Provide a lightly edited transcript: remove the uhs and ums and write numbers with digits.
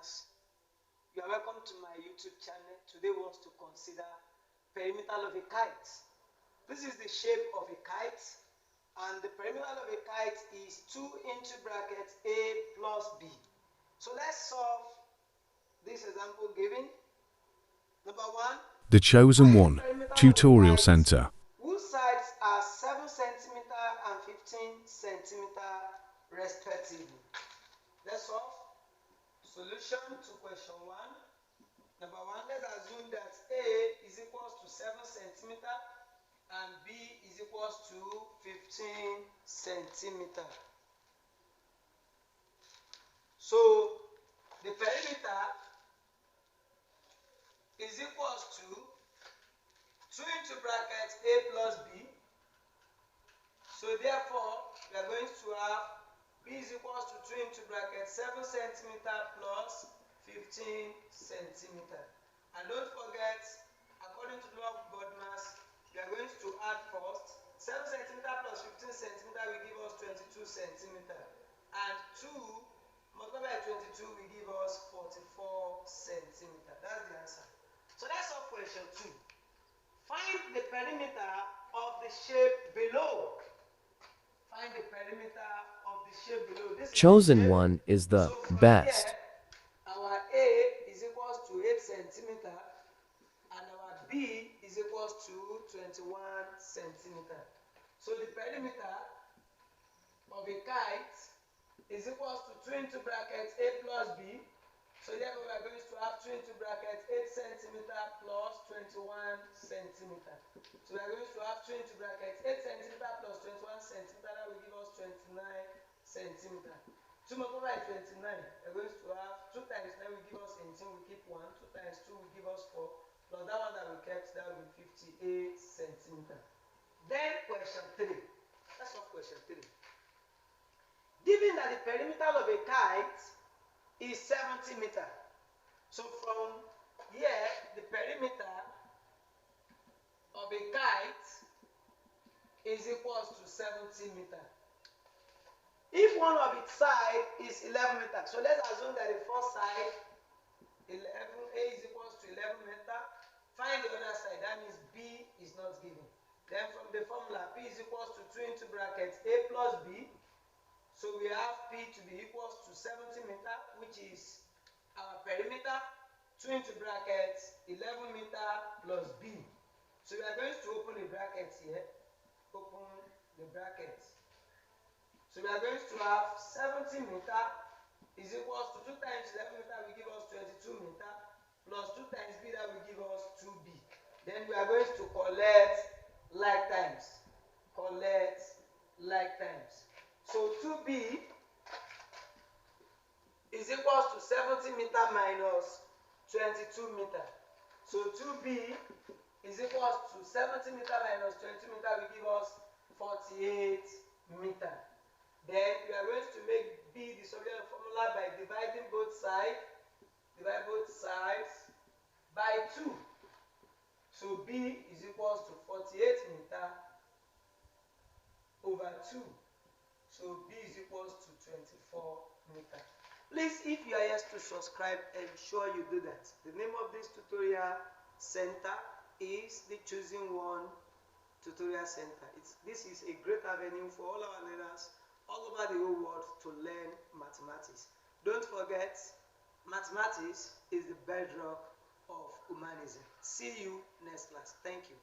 learners. You are welcome to my YouTube channel. Today we want to consider perimeter of a kite. This is the shape of a kite, and the perimeter of a kite is 2 into bracket a plus b. So let's solve this example given. Number 1. The Chosen One Tutorial Center. Whose sides are 7 cm and 15 cm respectively. Let's solve. Solution to question 1. Number 1, let's assume that A is equals to 7 cm and B is equals to 15 cm. So the perimeter is equals to 2 into bracket A plus B. So therefore, we are going to have B is equals to 2 into bracket 7 cm plus 15 cm. And don't forget, according to the law of God mass, we are going to add first. 7 cm plus 15 cm will give us 22 cm. And 2 multiplied by 22 will give us 44 cm. That's the answer. So let's solve question 2. Find the perimeter of the shape below. Find the perimeter of the shape below. This Chosen One is the best. Here, our A is equals to 8 cm and our B is equals to 21 cm. So the perimeter of a kite is equals to 2 into bracket A plus B. So therefore we are going to have 2 into bracket 8 cm plus 21 cm. So we are going to have 2 into bracket 8 cm plus 21 cm. That will give us 29 cm. 2 multiplied by 29, we are going to have 2 times 9 will give us 18, we keep 1. 2 times 2 will give us 4. Plus that one that we kept, that will be 58 cm. Then question 3. Let's solve question 3. Given that the perimeter of a kite is 70 meters. So from here, the perimeter of a kite is equals to 70 meters. If one of its side is 11 meters, so let's assume that the first side, A is equals to 11 meters. Find the other side, that means B is not given. Then from the formula, P is equals to 2 into bracket A plus B. So we have P to be equals to 70 meters, which is our perimeter, 2 into bracket 11 meters plus B. So we are going to open the bracket here. Open the bracket. So we are going to have 70 meters is equals to 2 times 11 meters will give us 22 meters plus 2 times B that will give us 2B. Then we are going to collect like times. Collect like times. So 2B is equals to 70 meters minus 22 meters. So 2B is equals to 70 meters minus 22 meters will give us 48 meters. Then we are going to make B the solution formula by dividing both sides. Divide both sides by 2. So B is equals to 48 meters over 2. So B is equals to 24 meters. Please, if you are yet to subscribe, ensure you do that. The name of this tutorial center is the Chosen One Tutorial Center. This is a great avenue for all our learners all over the whole world to learn mathematics. Don't forget, mathematics is the bedrock of humanism. See you next class. Thank you.